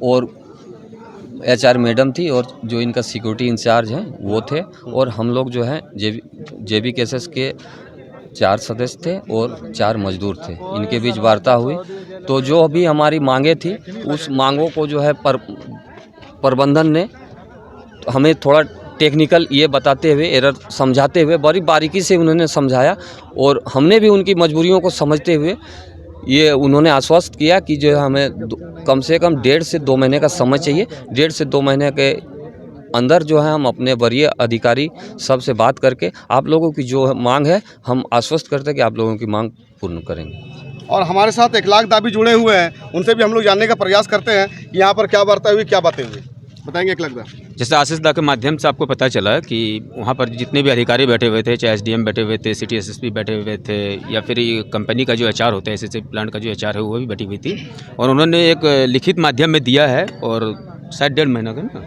और HR madam थी और जो इनका सिक्योरिटी इंचार्ज हैं वो थे, और हम लोग जो हैं JB केसेस के 4 सदस्य थे और 4 मजदूर थे। इनके बीच वार्ता हुई, तो जो भी हमारी मांगे थी उस मांगों को जो है प्रबंधन ने हमें थोड़ा टेक्निकल ये बताते हुए, एरर समझाते हुए बड़ी बारीकी से उन्होंने समझाया, और हमने भी उनकी मजबूरियों को समझते हुए ये उन्होंने आश्वस्त किया कि जो है हमें कम से कम 1.5 से 2 महीने का समय चाहिए। 1.5 से 2 महीने के अंदर जो है हम अपने वरीय अधिकारी सबसे बात करके आप लोगों की जो मांग है हम आश्वस्त करते हैं कि आप लोगों की मांग पूर्ण करेंगे। और हमारे साथ इखलाक दाबी जुड़े हुए हैं, उनसे भी हम लोग जानने का प्रयास करते हैं कि यहाँ पर क्या वार्ता हुई, क्या बातें हुई। बताएंगे इखलाक दा। जैसे आशीष दा के माध्यम से आपको पता चला कि वहाँ पर जितने भी अधिकारी बैठे हुए थे, चाहे SDM बैठे हुए थे, सिटी SSP बैठे हुए थे, या फिर ये कंपनी का जो HR होता है, SSP प्लांट का जो HR है वो भी बैठी हुई थी, और उन्होंने एक लिखित माध्यम में दिया है, और शायद 1.5 महीना का ना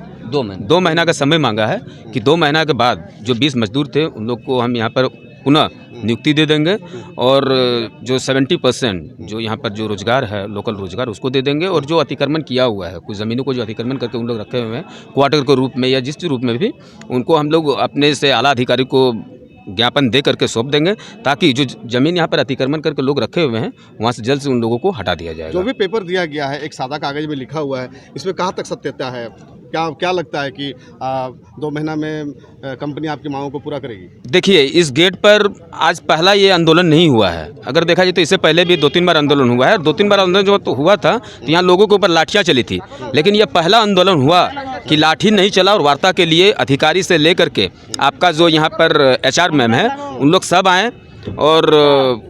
2 महीना का समय मांगा है कि 2 महीना के बाद जो 20 मजदूर थे उन लोग को हम यहाँ पर पुनः नियुक्ति दे देंगे, और जो 70% जो यहाँ पर जो रोजगार है, लोकल रोजगार, उसको दे देंगे, और जो अतिक्रमण किया हुआ है, कुछ ज़मीनों को जो अतिक्रमण करके उन लोग रखे हुए हैं क्वार्टर के रूप में या जिस रूप में भी, उनको हम लोग अपने से आला अधिकारी को ज्ञापन दे करके सौंप देंगे, ताकि जो ज़मीन यहाँ पर अतिक्रमण करके लोग रखे हुए हैं वहाँ से जल्द से उन लोगों को हटा दिया जाएगा। जो भी पेपर दिया गया है एक सादा कागज में लिखा हुआ है, इसमें कहाँ तक सत्यता है? क्या लगता है कि 2 महीना में कंपनी आपकी मांगों को पूरा करेगी? देखिए, इस गेट पर आज पहला ये आंदोलन नहीं हुआ है। अगर देखा जाए तो इससे पहले भी 2-3 बार आंदोलन हुआ है, और 2-3 बार आंदोलन जो तो हुआ था तो यहाँ लोगों के ऊपर लाठियाँ चली थी, लेकिन यह पहला आंदोलन हुआ कि लाठी नहीं चला, और वार्ता के लिए अधिकारी से लेकर के आपका जो यहाँ पर HR मैम है उन लोग सब आए, और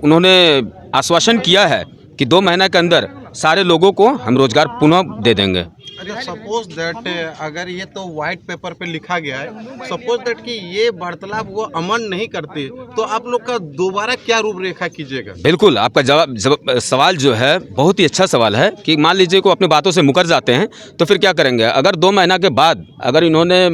उन्होंने आश्वासन किया है कि 2 महीने के अंदर सारे लोगों को हम रोजगार पुनः दे देंगे। सपोज दैट अगर ये तो व्हाइट पेपर पे लिखा गया है, सपोज दैट कि ये वार्तालाप वो अमन नहीं करते, तो आप लोग का दोबारा क्या रूपरेखा कीजिएगा? बिल्कुल, आपका सवाल जो है बहुत ही अच्छा सवाल है कि मान लीजिए को अपनी बातों से मुकर जाते हैं तो फिर क्या करेंगे? अगर 2 महीना के बाद अगर इन्होंने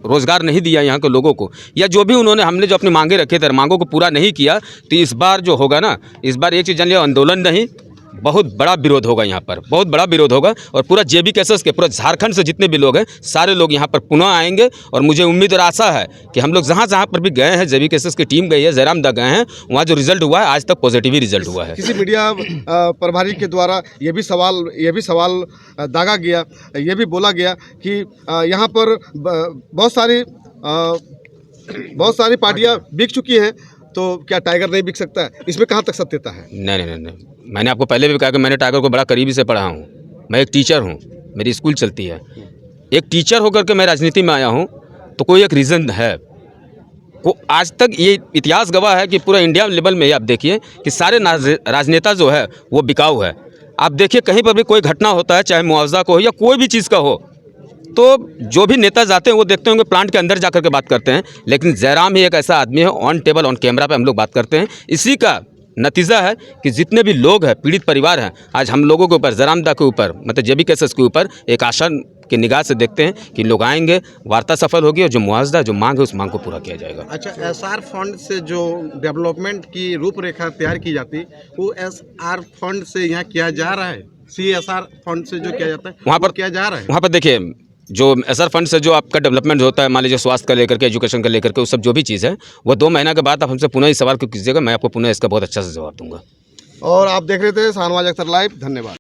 रोजगार नहीं दिया यहाँ के लोगों को, या जो भी उन्होंने हमने जो अपनी मांगे रखे थे मांगों को पूरा नहीं किया, तो इस बार जो होगा ना, इस बार एक चीज़ जान लिया, आंदोलन नहीं, बहुत बड़ा विरोध होगा यहाँ पर, बहुत बड़ा विरोध होगा, और पूरा JB केसेस के पूरा झारखंड से जितने भी लोग हैं सारे लोग यहाँ पर पुनः आएंगे, और मुझे उम्मीद और आशा है कि हम लोग जहाँ पर भी गए हैं, JB केसेस की टीम गई है, जयराम दा गए हैं, वहाँ जो रिजल्ट हुआ है आज तक पॉजिटिव ही रिजल्ट हुआ है। किसी मीडिया प्रभारी के द्वारा ये भी सवाल दागा गया, ये भी बोला गया कि यहाँ पर बहुत सारी पार्टियाँ बिक चुकी हैं, तो क्या टाइगर नहीं बिक सकता है? इसमें कहाँ तक सत्यता है? नहीं, मैंने आपको पहले भी कहा कि मैंने टाइगर को बड़ा करीबी से पढ़ा हूँ। मैं एक टीचर हूँ, मेरी स्कूल चलती है। एक टीचर होकर के मैं राजनीति में आया हूँ, तो कोई एक रीज़न है। को आज तक ये इतिहास गवाह है कि पूरा इंडिया लेवल में आप देखिए कि सारे राजनेता जो है वो बिकाऊ है। आप देखिए कहीं पर भी कोई घटना होता है, चाहे मुआवजा को हो या कोई भी चीज़ का हो, तो जो भी नेता जाते हैं वो देखते होंगे प्लांट के अंदर जाकर के बात करते हैं, लेकिन जयराम ही एक ऐसा आदमी है, ऑन टेबल ऑन कैमरा पे हम लोग बात करते हैं। इसी का नतीजा है कि जितने भी लोग हैं, पीड़ित परिवार हैं, आज हम लोगों के ऊपर, जयराम दा के ऊपर, मतलब JB केसेस के ऊपर एक आशा की निगाह से देखते हैं कि लोग आएंगे, वार्ता सफल होगी, और जो मुआवजा जो मांग है उस मांग को पूरा किया जाएगा। अच्छा, SR फंड से जो डेवलपमेंट की रूपरेखा तैयार की जाती, वो SR फंड से यहाँ किया जा रहा है? CSR फंड से जो किया जाता है वहाँ पर किया जा रहा है? वहाँ पर देखिए, जो SR फंड से जो आपका डेवलपमेंट होता है, मान लीजिए स्वास्थ्य का लेकर के, एजुकेशन का लेकर के, वो सब जो भी चीज़ है, वो 2 महीना के बाद आप हमसे पुनः इस सवाल को कीजिएगा, मैं आपको पुनः इसका बहुत अच्छा से जवाब दूंगा। और आप देख रहे थे शाहनवाज अख्तर लाइव। धन्यवाद।